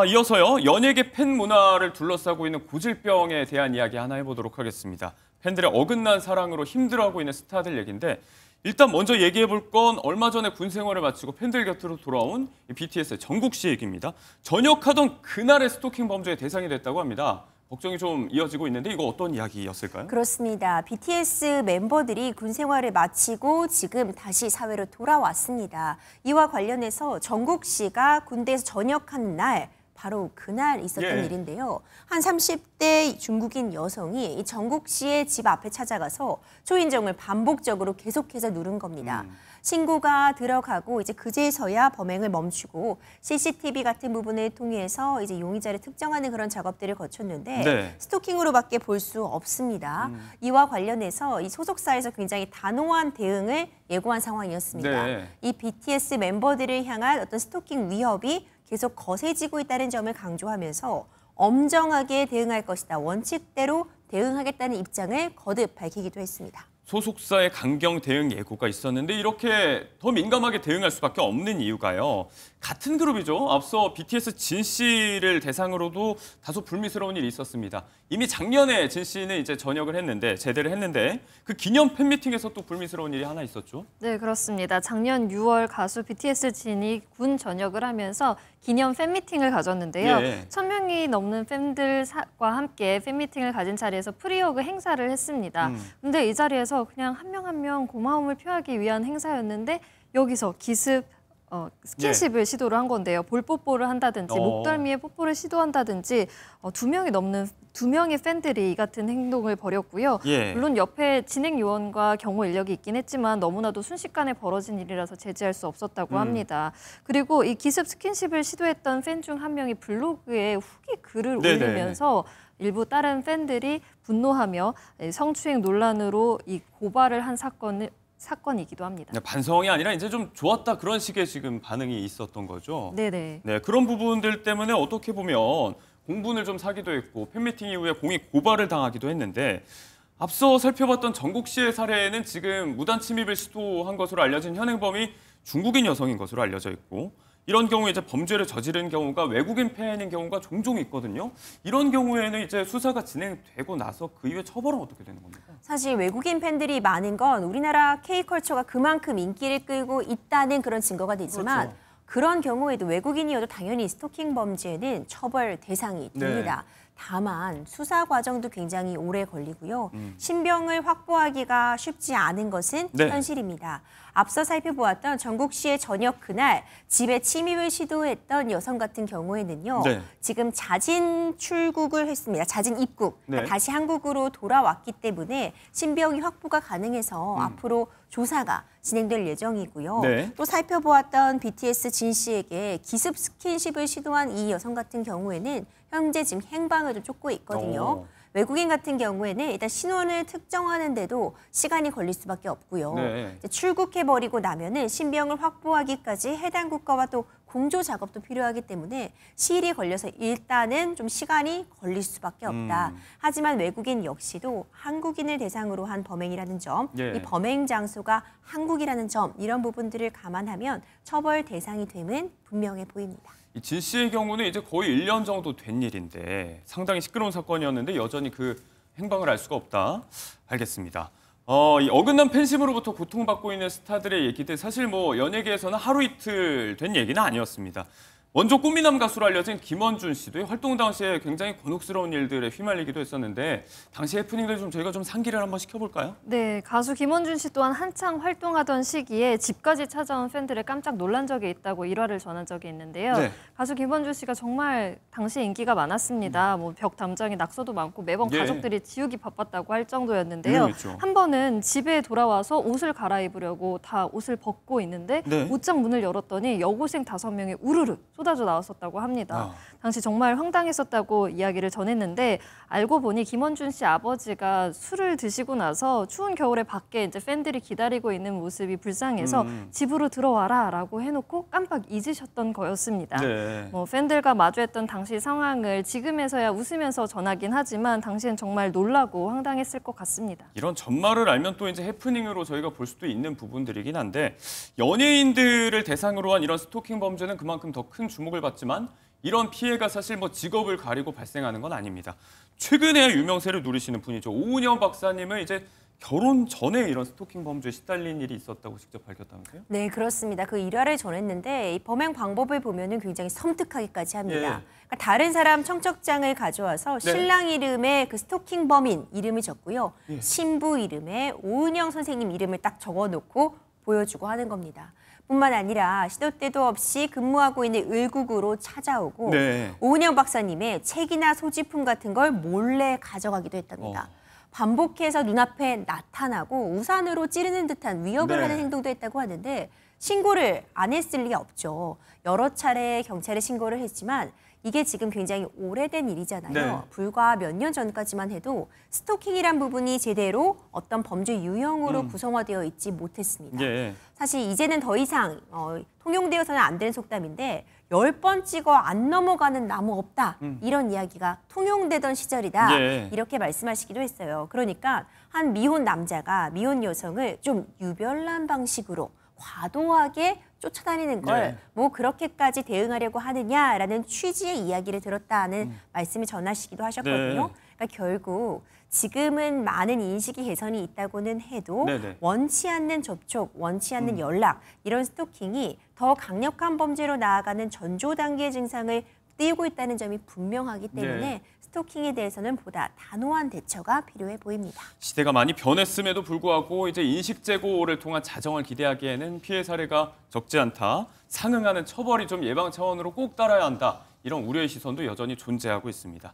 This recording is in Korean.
이어서요. 연예계 팬 문화를 둘러싸고 있는 고질병에 대한 이야기 하나 해보도록 하겠습니다. 팬들의 어긋난 사랑으로 힘들어하고 있는 스타들 얘기인데 일단 먼저 얘기해볼 건 얼마 전에 군 생활을 마치고 팬들 곁으로 돌아온 BTS의 정국 씨 얘기입니다. 전역하던 그날의 스토킹 범죄의 대상이 됐다고 합니다. 걱정이 좀 이어지고 있는데 이거 어떤 이야기였을까요? 그렇습니다. BTS 멤버들이 군 생활을 마치고 지금 다시 사회로 돌아왔습니다. 이와 관련해서 정국 씨가 군대에서 전역한 날 바로 그날 있었던 일인데요. 한 30대 중국인 여성이 이 정국 씨의 집 앞에 찾아가서 초인종을 반복적으로 계속해서 누른 겁니다. 신고가 들어가고 이제 그제서야 범행을 멈추고 CCTV 같은 부분을 통해서 이제 용의자를 특정하는 그런 작업들을 거쳤는데 스토킹으로밖에 볼 수 없습니다. 이와 관련해서 이 소속사에서 굉장히 단호한 대응을 예고한 상황이었습니다. 이 BTS 멤버들을 향한 어떤 스토킹 위협이 계속 거세지고 있다는 점을 강조하면서 엄정하게 대응할 것이다. 원칙대로 대응하겠다는 입장을 거듭 밝히기도 했습니다. 소속사의 강경 대응 예고가 있었는데 이렇게 더 민감하게 대응할 수밖에 없는 이유가요. 같은 그룹이죠. 앞서 BTS 진 씨를 대상으로도 다소 불미스러운 일이 있었습니다. 이미 작년에 진 씨는 이제 제대를 했는데 그 기념 팬미팅에서 또 불미스러운 일이 하나 있었죠. 네, 그렇습니다. 작년 6월 가수 BTS 진이 군 전역을 하면서 기념 팬미팅을 가졌는데요. 1000명이 넘는 팬들과 함께 팬미팅을 가진 자리에서 프리허그 행사를 했습니다. 근데 이 자리에서 그냥 한 명 한 명 고마움을 표하기 위한 행사였는데 여기서 기습 스킨십을 시도를 한 건데요. 볼뽀뽀를 한다든지 목덜미에 뽀뽀를 시도한다든지 두 명의 팬들이 이 같은 행동을 벌였고요. 물론 옆에 진행 요원과 경호 인력이 있긴 했지만 너무나도 순식간에 벌어진 일이라서 제지할 수 없었다고 합니다. 그리고 이 기습 스킨십을 시도했던 팬 중 한 명이 블로그에 후기 글을 올리면서 일부 다른 팬들이 분노하며 성추행 논란으로 이 고발을 한 사건이기도 합니다. 반성이 아니라 이제 좀 좋았다 그런 식의 지금 반응이 있었던 거죠. 네네. 네, 그런 부분들 때문에 어떻게 보면 공분을 좀 사기도 했고 팬미팅 이후에 공익 고발을 당하기도 했는데 앞서 살펴봤던 정국 씨의 사례는 지금 무단 침입을 시도한 것으로 알려진 현행범이 중국인 여성인 것으로 알려져 있고 이런 경우에 이제 범죄를 저지른 경우가 외국인 팬인 경우가 종종 있거든요. 이런 경우에는 이제 수사가 진행되고 나서 그 이후에 처벌은 어떻게 되는 겁니까? 사실 외국인 팬들이 많은 건 우리나라 K컬처가 그만큼 인기를 끌고 있다는 그런 증거가 되지만 그런 경우에도 외국인이어도 당연히 스토킹 범죄는 처벌 대상이 됩니다. 다만 수사 과정도 굉장히 오래 걸리고요. 신병을 확보하기가 쉽지 않은 것은 현실입니다. 앞서 살펴보았던 정국 씨의 전역 그날 집에 침입을 시도했던 여성 같은 경우에는요. 지금 자진 출국을 했습니다. 자진 입국. 그러니까 다시 한국으로 돌아왔기 때문에 신병이 확보가 가능해서 앞으로 조사가 진행될 예정이고요. 또 살펴보았던 BTS 진 씨에게 기습 스킨십을 시도한 이 여성 같은 경우에는 현재 지금 행방을 좀 쫓고 있거든요. 외국인 같은 경우에는 일단 신원을 특정하는데도 시간이 걸릴 수밖에 없고요. 출국해버리고 나면은 신병을 확보하기까지 해당 국가와 또 공조 작업도 필요하기 때문에 시일이 걸려서 일단은 좀 시간이 걸릴 수밖에 없다. 하지만 외국인 역시도 한국인을 대상으로 한 범행이라는 점, 이 범행 장소가 한국이라는 점, 이런 부분들을 감안하면 처벌 대상이 됨은 분명해 보입니다. 진 씨의 경우는 이제 거의 1년 정도 된 일인데 상당히 시끄러운 사건이었는데 여전히 그 행방을 알 수가 없다. 알겠습니다. 이 어긋난 팬심으로부터 고통받고 있는 스타들의 얘기들 사실 뭐 연예계에서는 하루 이틀 된 얘기는 아니었습니다. 먼저 꽃미남 가수로 알려진 김원준 씨도 활동 당시에 굉장히 곤혹스러운 일들에 휘말리기도 했었는데 당시 해프닝들 좀 저희가 좀 상기를 한번 시켜볼까요? 네, 가수 김원준 씨 또한 한창 활동하던 시기에 집까지 찾아온 팬들을 깜짝 놀란 적이 있다고 일화를 전한 적이 있는데요. 가수 김원준 씨가 정말 당시 인기가 많았습니다. 뭐 벽 담장에 낙서도 많고 매번 가족들이 지우기 바빴다고 할 정도였는데요. 한 번은 집에 돌아와서 옷을 갈아입으려고 다 옷을 벗고 있는데 옷장 문을 열었더니 여고생 5명이 우르르 쏟아져 나왔었다고 합니다. 당시 정말 황당했었다고 이야기를 전했는데 알고 보니 김원준 씨 아버지가 술을 드시고 나서 추운 겨울에 밖에 이제 팬들이 기다리고 있는 모습이 불쌍해서 집으로 들어와라라고 해놓고 깜빡 잊으셨던 거였습니다. 뭐 팬들과 마주했던 당시 상황을 지금에서야 웃으면서 전하긴 하지만 당시엔 정말 놀라고 황당했을 것 같습니다. 이런 전말을 알면 또 이제 해프닝으로 저희가 볼 수도 있는 부분들이긴 한데 연예인들을 대상으로 한 이런 스토킹 범죄는 그만큼 더 큰 주목을 받지만 이런 피해가 사실 뭐 직업을 가리고 발생하는 건 아닙니다. 최근에 유명세를 누리시는 분이죠. 오은영 박사님은 이제 결혼 전에 이런 스토킹 범죄에 시달린 일이 있었다고 직접 밝혔다면서요? 네, 그렇습니다. 그 일화를 전했는데 이 범행 방법을 보면은 굉장히 섬뜩하기까지 합니다. 예. 그러니까 다른 사람 청첩장을 가져와서 네. 신랑 이름에 그 스토킹 범인 이름을 적고요. 예. 신부 이름에 오은영 선생님 이름을 딱 적어놓고 보여주고 하는 겁니다. 뿐만 아니라 시도 때도 없이 근무하고 있는 을국으로 찾아오고 네. 오은영 박사님의 책이나 소지품 같은 걸 몰래 가져가기도 했답니다. 반복해서 눈앞에 나타나고 우산으로 찌르는 듯한 위협을 네. 하는 행동도 했다고 하는데 신고를 안 했을 리가 없죠. 여러 차례 경찰에 신고를 했지만 이게 지금 굉장히 오래된 일이잖아요. 네. 불과 몇 년 전까지만 해도 스토킹이란 부분이 제대로 어떤 범죄 유형으로 구성화되어 있지 못했습니다. 예. 사실 이제는 더 이상 통용되어서는 안 되는 속담인데 10번 찍어 안 넘어가는 나무 없다. 이런 이야기가 통용되던 시절이다. 예. 이렇게 말씀하시기도 했어요. 그러니까 한 미혼 남자가 미혼 여성을 좀 유별난 방식으로 과도하게 쫓아다니는 걸 뭐 그렇게까지 대응하려고 하느냐라는 취지의 이야기를 들었다는 말씀을 전하시기도 하셨거든요. 네. 그러니까 결국 지금은 많은 인식이 개선이 있다고는 해도 네네. 원치 않는 접촉, 원치 않는 연락 이런 스토킹이 더 강력한 범죄로 나아가는 전조 단계의 증상을 띄우고 있다는 점이 분명하기 때문에 네. 스토킹에 대해서는 보다 단호한 대처가 필요해 보입니다. 시대가 많이 변했음에도 불구하고 이제 인식 제고를 통한 자정을 기대하기에는 피해 사례가 적지 않다. 상응하는 처벌이 좀 예방 차원으로 꼭 따라야 한다. 이런 우려의 시선도 여전히 존재하고 있습니다.